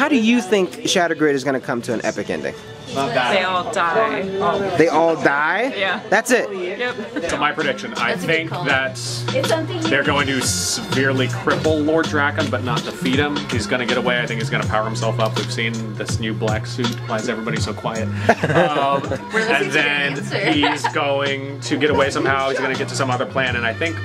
How do you think Shattered Grid is going to come to an epic ending? They all die. They all die? Yeah. That's it? Yep. So my prediction, I think that they're going to severely cripple Lord Drakkon, but not defeat him. He's going to get away. I think he's going to power himself up. We've seen this new black suit. Why is everybody so quiet? And then he's going to get away somehow. He's going to get to some other plan, and I think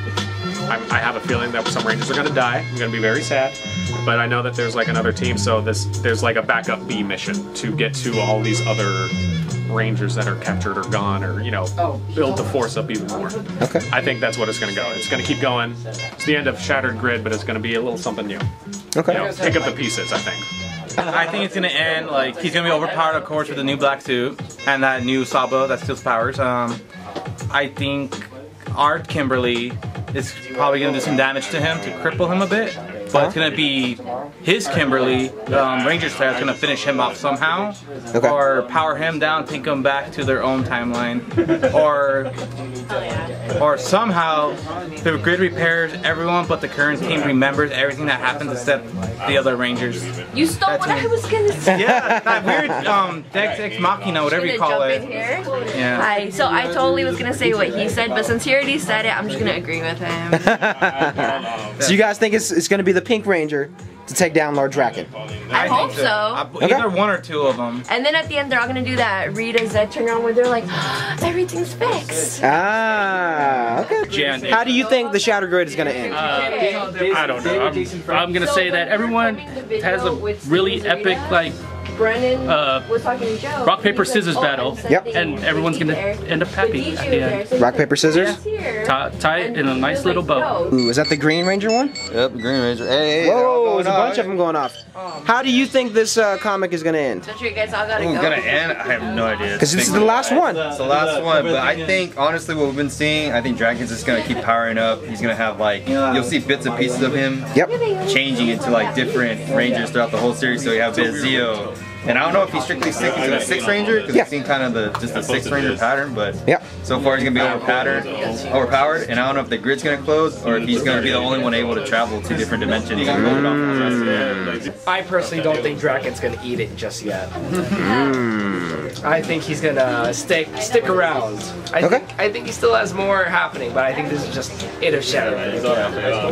I have a feeling that some Rangers are going to die. I'm going to be very sad. But I know that there's like another team, so there's like a backup B mission to get to all these other Rangers that are captured or gone, or, you know, build the force up even more. Okay. I think that's what it's going to go. It's going to keep going. It's the end of Shattered Grid, but it's going to be a little something new. Okay. You know, pick up the pieces, I think. I think it's going to end, like, he's going to be overpowered, of course, with the new black suit and that new Sabo that steals powers. I think Art Kimberly is probably going to do some damage to him to cripple him a bit. But it's going to be his Kimberly, Ranger style, is going to finish him off somehow. Okay. Or power him down, take him back to their own timeline. Or somehow the grid repairs everyone but the current team remembers everything that happens except the other Rangers. You stole what I was going to say. Yeah, that weird Dex Ex Machina, whatever you call it. Yeah. So I totally was going to say what he said, but since he already said it, I'm just going to agree with him. Yeah. So you guys think it's going to be the Pink Ranger to take down Lord Drakkon? I hope so. Either one or two of them. And then at the end, they're all going to do that Rita Zed turn around where they're like, everything's fixed. Ah, okay. How do you think the Shattered Grid is going to end? I don't know. I'm going to say that everyone has a really epic, like, rock, paper, scissors battle. Yep. And everyone's going to end up happy at the end. Rock, paper, scissors? Tie it in a nice little bow. Ooh, is that the Green Ranger one? Yep, Green Ranger. Hey, whoa, there's a bunch of them going off. How do you think this comic is going to end? Don't you guys all gotta go? It's gonna end? I have no idea. Because this is the last one. It's the last one, but I think, honestly, what we've been seeing, I think Drakkon's just gonna keep powering up. He's gonna have, like, you'll see bits and pieces of him changing into, like, different Rangers throughout the whole series. So you have a bit of Zeo. And I don't know if he's strictly sticking to the 6th Ranger, because we've seen kind of just the 6th Ranger pattern, but so far he's going to be overpowered, and I don't know if the grid's going to close, or if he's going to be the only one able to travel to different dimensions. I personally don't think Drakkon's going to eat it just yet. I think he's going to stick around. I think he still has more happening, but I think this is just it of Shadow.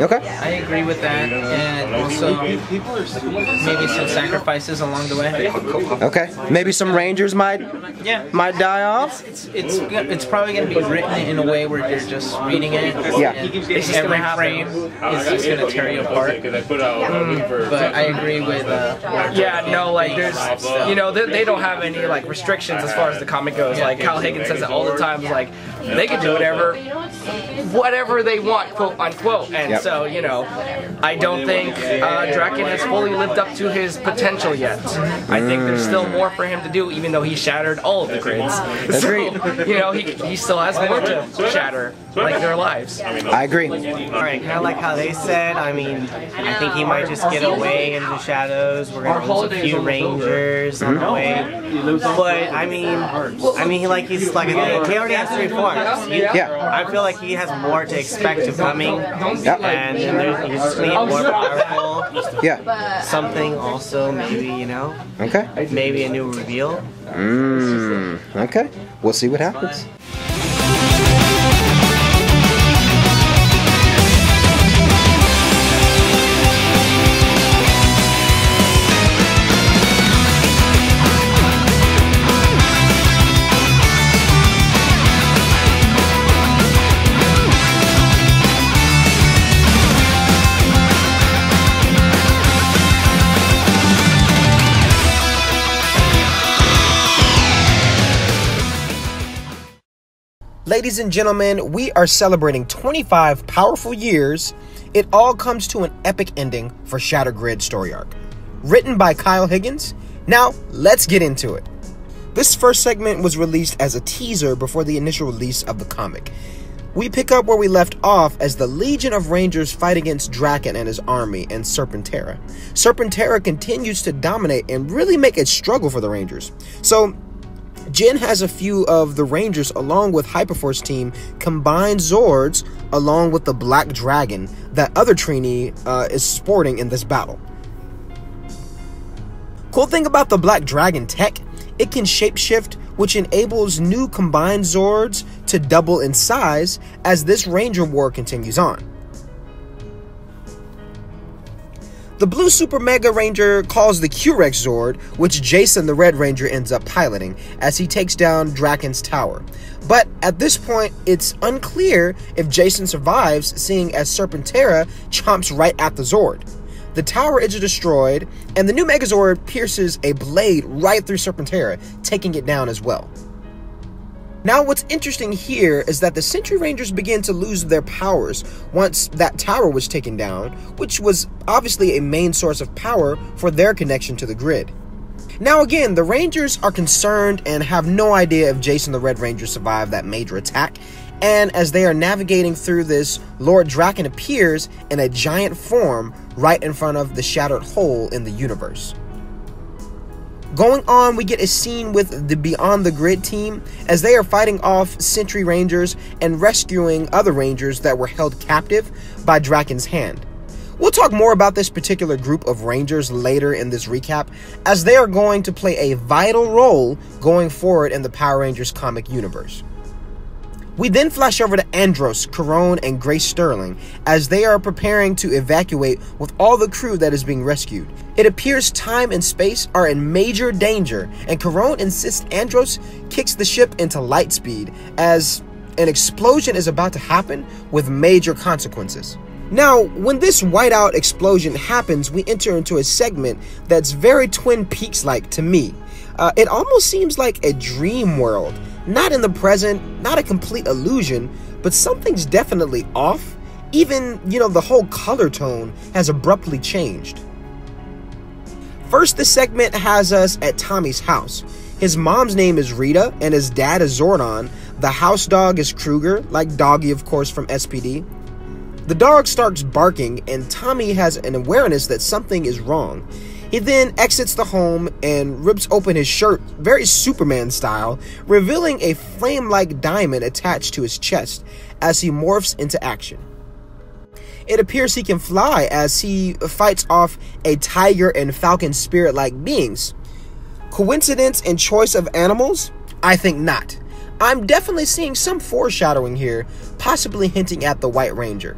Okay. I agree with that, and also maybe some sacrifices along the way. Okay, maybe some Rangers might die off. It's probably going to be written in a way where you're just reading it. Yeah. Every frame is just going to tear you apart. But I agree with. Like there's, you know, they don't have any like restrictions as far as the comic goes. Like Kyle Higgins says it all the time. Like they can do whatever they want, quote unquote. And so, you know, I don't think Drakkon has fully lived up to his potential yet. I think there's still more for him to do, even though he shattered all of the grids. Agreed. So, you know, he still has more to shatter, like their lives. I agree. Alright, kind of like how they said, I mean, I think he might just get away into the shadows. We're going to lose a few Rangers on the way. But, I mean, like he's like, he already has 3 forms. I feel like he has more to expect to coming. And he's just going to get more powerful. Something also, maybe, you know. Okay. Maybe a new reveal. Okay. We'll see what happens. Ladies and gentlemen, we are celebrating 25 powerful years. It all comes to an epic ending for Shattered Grid story arc. Written by Kyle Higgins. Now, let's get into it. This first segment was released as a teaser before the initial release of the comic. We pick up where we left off as the Legion of Rangers fight against Drakkon and his army in Serpentera. Serpentera continues to dominate and really make it struggle for the Rangers. So, Jin has a few of the Rangers along with Hyperforce team combine Zords along with the Black Dragon that other Trini is sporting in this battle. Cool thing about the Black Dragon tech, it can shapeshift, which enables new combined Zords to double in size as this Ranger war continues on. The Blue Super Mega Ranger calls the Q-Rex Zord, which Jason the Red Ranger ends up piloting as he takes down Drakkon's tower. But at this point, it's unclear if Jason survives, seeing as Serpentera chomps right at the Zord. The tower is destroyed, and the new Megazord pierces a blade right through Serpentera, taking it down as well. Now what's interesting here is that the Sentry Rangers begin to lose their powers once that tower was taken down, which was obviously a main source of power for their connection to the grid. Now again, the Rangers are concerned and have no idea if Jason the Red Ranger survived that major attack, and as they are navigating through this, Lord Drakkon appears in a giant form right in front of the shattered hole in the universe. Going on, we get a scene with the Beyond the Grid team as they are fighting off Sentry Rangers and rescuing other Rangers that were held captive by Drakkon's hand. We'll talk more about this particular group of Rangers later in this recap, as they are going to play a vital role going forward in the Power Rangers comic universe. We then flash over to Andros, Karone, and Grace Sterling as they are preparing to evacuate with all the crew that is being rescued. It appears time and space are in major danger, and Karone insists Andros kicks the ship into light speed as an explosion is about to happen with major consequences. Now, when this whiteout explosion happens, we enter into a segment that's very Twin Peaks-like to me. It almost seems like a dream world. Not in the present, not a complete illusion, but something's definitely off. Even, the whole color tone has abruptly changed. First, the segment has us at Tommy's house. His mom's name is Rita, and his dad is Zordon. The house dog is Kruger, like Doggy, of course, from SPD. The dog starts barking, and Tommy has an awareness that something is wrong. He then exits the home and rips open his shirt, very Superman style, revealing a flame-like diamond attached to his chest as he morphs into action. It appears he can fly as he fights off a tiger and falcon spirit-like beings. Coincidence in choice of animals? I think not. I'm definitely seeing some foreshadowing here, possibly hinting at the White Ranger.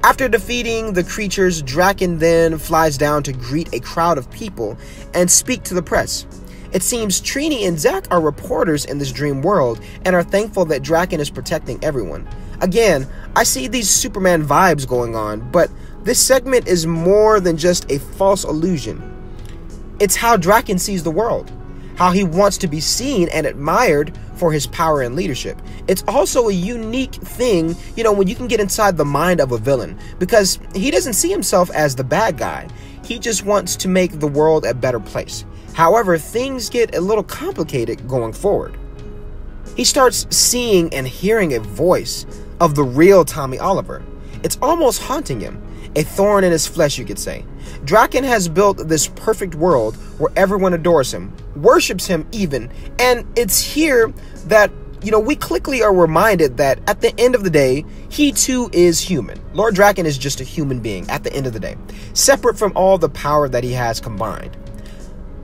After defeating the creatures, Drakkon then flies down to greet a crowd of people and speak to the press. It seems Trini and Zack are reporters in this dream world and are thankful that Drakkon is protecting everyone. Again, I see these Superman vibes going on, but this segment is more than just a false illusion. It's how Drakkon sees the world, how he wants to be seen and admired for his power and leadership. It's also a unique thing, when you can get inside the mind of a villain, because he doesn't see himself as the bad guy. He just wants to make the world a better place. However, things get a little complicated going forward. He starts seeing and hearing a voice of the real Tommy Oliver. It's almost haunting him, a thorn in his flesh, you could say. Drakkon has built this perfect world where everyone adores him, worships him even, and it's here that, we quickly are reminded that at the end of the day, he too is human. Lord Drakkon is just a human being at the end of the day, separate from all the power that he has combined.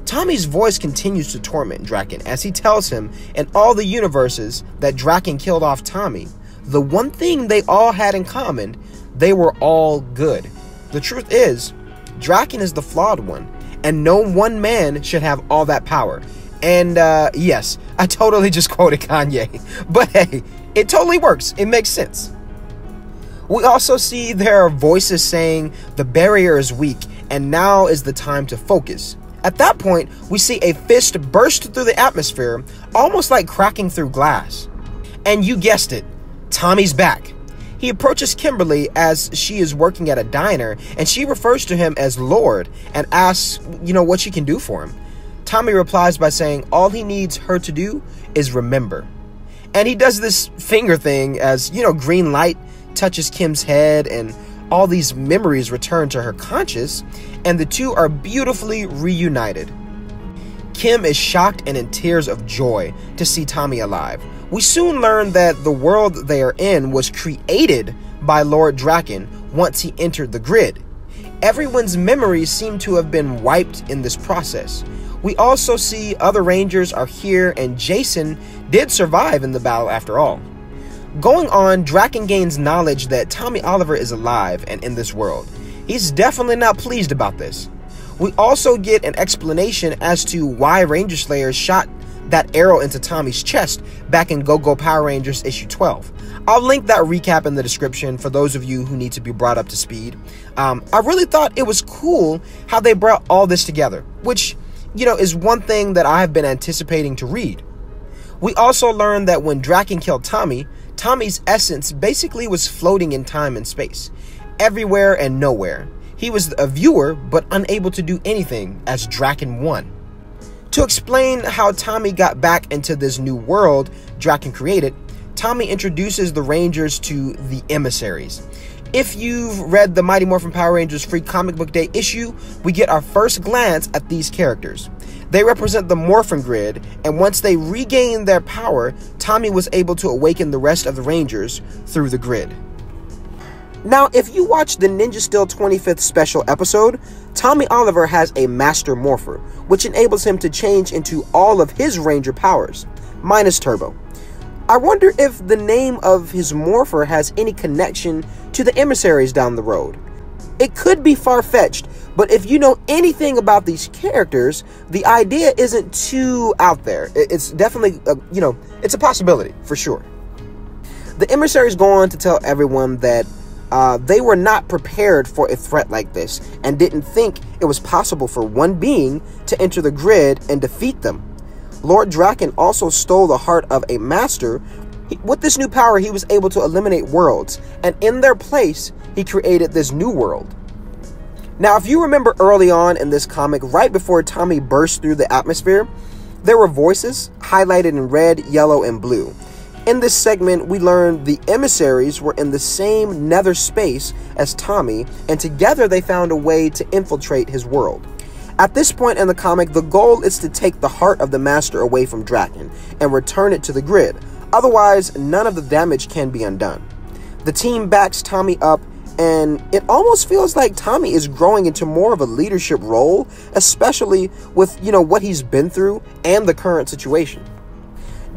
Tommy's voice continues to torment Drakkon as he tells him in all the universes that Drakkon killed off Tommy. The one thing they all had in common, they were all good. The truth is, Drakkon is the flawed one, and no one man should have all that power. And yes, I totally just quoted Kanye, but hey, it totally works. It makes sense. We also see there are voices saying the barrier is weak and now is the time to focus. At that point, we see a fist burst through the atmosphere, almost like cracking through glass. And you guessed it, Tommy's back. He approaches Kimberly as she is working at a diner, and she refers to him as Lord and asks, what she can do for him. Tommy replies by saying all he needs her to do is remember. And he does this finger thing as, green light touches Kim's head and all these memories return to her conscious, and the two are beautifully reunited. Kim is shocked and in tears of joy to see Tommy alive. We soon learn that the world they are in was created by Lord Drakkon once he entered the grid. Everyone's memories seem to have been wiped in this process. We also see other Rangers are here, and Jason did survive in the battle after all. Going on, Drakkon gains knowledge that Tommy Oliver is alive and in this world. He's definitely not pleased about this. We also get an explanation as to why Ranger Slayer shot that arrow into Tommy's chest back in Go-Go Power Rangers issue 12. I'll link that recap in the description for those of you who need to be brought up to speed. I really thought it was cool how they brought all this together, which, you know, is one thing that I have been anticipating to read. We also learned that when Drakkon killed Tommy, Tommy's essence basically was floating in time and space, everywhere and nowhere. He was a viewer, but unable to do anything as Drakkon won. To explain how Tommy got back into this new world Drakkon created, Tommy introduces the Rangers to the Emissaries. If you've read the Mighty Morphin Power Rangers Free Comic Book Day issue, we get our first glance at these characters. They represent the Morphin grid, and once they regained their power, Tommy was able to awaken the rest of the Rangers through the grid. Now, if you watch the Ninja Steel 25th special episode, Tommy Oliver has a Master Morpher, which enables him to change into all of his Ranger powers, minus Turbo. I wonder if the name of his Morpher has any connection to the Emissaries down the road. It could be far-fetched, but if you know anything about these characters, the idea isn't too out there. It's definitely, it's a possibility, for sure. The Emissaries go on to tell everyone that they were not prepared for a threat like this and didn't think it was possible for one being to enter the grid and defeat them. Lord Drakkon also stole the heart of a master. With this new power, he was able to eliminate worlds, and in their place, he created this new world. Now, if you remember early on in this comic, right before Tommy burst through the atmosphere, there were voices highlighted in red, yellow, and blue. In this segment, we learned the Emissaries were in the same nether space as Tommy, and together they found a way to infiltrate his world. At this point in the comic, the goal is to take the heart of the Master away from Drakkon and return it to the grid. Otherwise, none of the damage can be undone. The team backs Tommy up, and it almost feels like Tommy is growing into more of a leadership role, especially with, what he's been through and the current situation.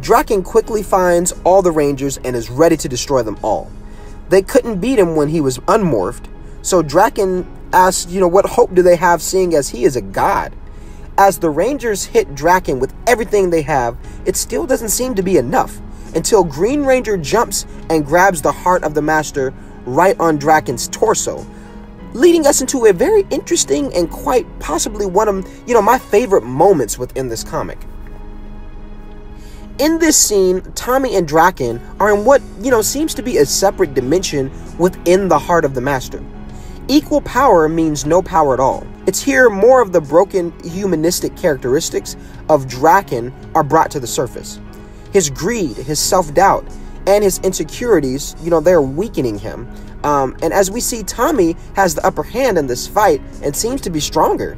Drakkon quickly finds all the Rangers and is ready to destroy them all. They couldn't beat him when he was unmorphed, so Drakkon asks, what hope do they have seeing as he is a god? As the Rangers hit Drakkon with everything they have, it still doesn't seem to be enough, until Green Ranger jumps and grabs the heart of the Master right on Drakkon's torso, leading us into a very interesting and quite possibly one of, my favorite moments within this comic. In this scene, Tommy and Drakkon are in what, seems to be a separate dimension within the heart of the Master. Equal power means no power at all. It's here more of the broken humanistic characteristics of Drakkon are brought to the surface. His greed, his self-doubt, and his insecurities, they're weakening him. And as we see, Tommy has the upper hand in this fight and seems to be stronger.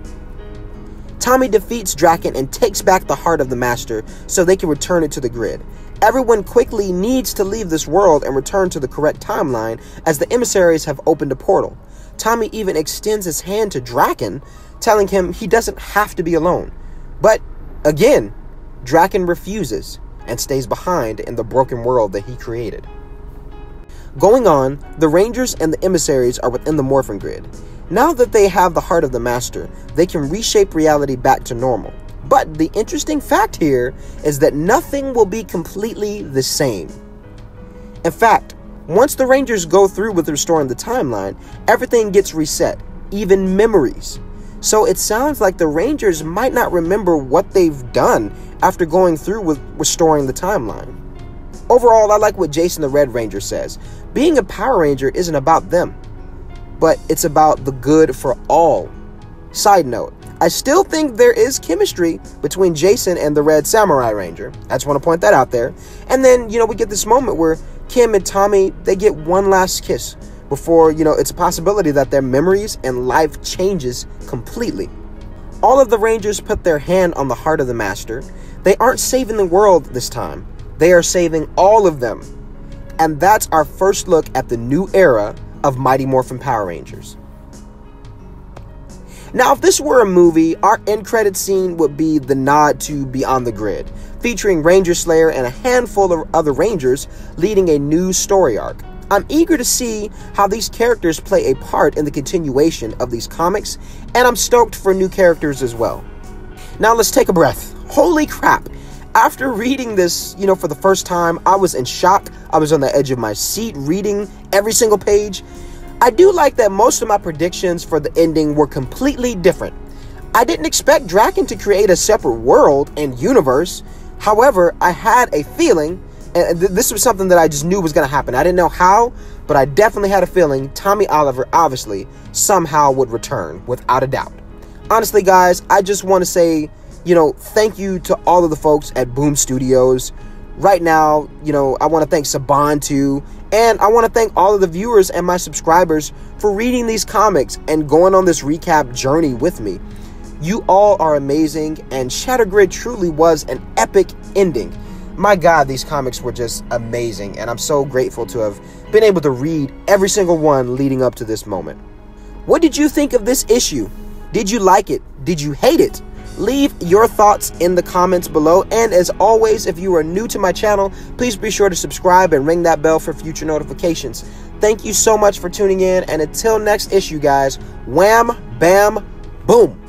Tommy defeats Drakkon and takes back the heart of the Master so they can return it to the grid. Everyone quickly needs to leave this world and return to the correct timeline as the Emissaries have opened a portal. Tommy even extends his hand to Drakkon, telling him he doesn't have to be alone. But, again, Drakkon refuses and stays behind in the broken world that he created. Going on, the Rangers and the Emissaries are within the Morphin grid. Now that they have the heart of the Master, they can reshape reality back to normal. But the interesting fact here is that nothing will be completely the same. In fact, once the Rangers go through with restoring the timeline, everything gets reset, even memories. So it sounds like the Rangers might not remember what they've done after going through with restoring the timeline. Overall, I like what Jason the Red Ranger says. Being a Power Ranger isn't about them, but it's about the good for all. Side note, I still think there is chemistry between Jason and the Red Samurai Ranger. I just want to point that out there. And then, we get this moment where Kim and Tommy, they get one last kiss before, it's a possibility that their memories and life changes completely. All of the Rangers put their hand on the heart of the Master. They aren't saving the world this time. They are saving all of them. And that's our first look at the new era of Mighty Morphin Power Rangers. Now, if this were a movie, our end credit scene would be the nod to Beyond the Grid, featuring Ranger Slayer and a handful of other Rangers leading a new story arc. I'm eager to see how these characters play a part in the continuation of these comics, and I'm stoked for new characters as well. Now let's take a breath. Holy crap! After reading this, for the first time, I was in shock. I was on the edge of my seat reading every single page. I do like that most of my predictions for the ending were completely different. I didn't expect Drakkon to create a separate world and universe. However, I had a feeling, and this was something that I just knew was going to happen. I didn't know how, but I definitely had a feeling Tommy Oliver obviously somehow would return, without a doubt. Honestly, guys, I just want to say, thank you to all of the folks at Boom Studios. Right now, I want to thank Saban too, and I want to thank all of the viewers and my subscribers for reading these comics and going on this recap journey with me. You all are amazing, and Shattered Grid truly was an epic ending. My God, these comics were just amazing, and I'm so grateful to have been able to read every single one leading up to this moment. What did you think of this issue? Did you like it? Did you hate it? Leave your thoughts in the comments below, and as always, if you are new to my channel, please be sure to subscribe and ring that bell for future notifications. Thank you so much for tuning in, and until next issue, guys, wham, bam, boom.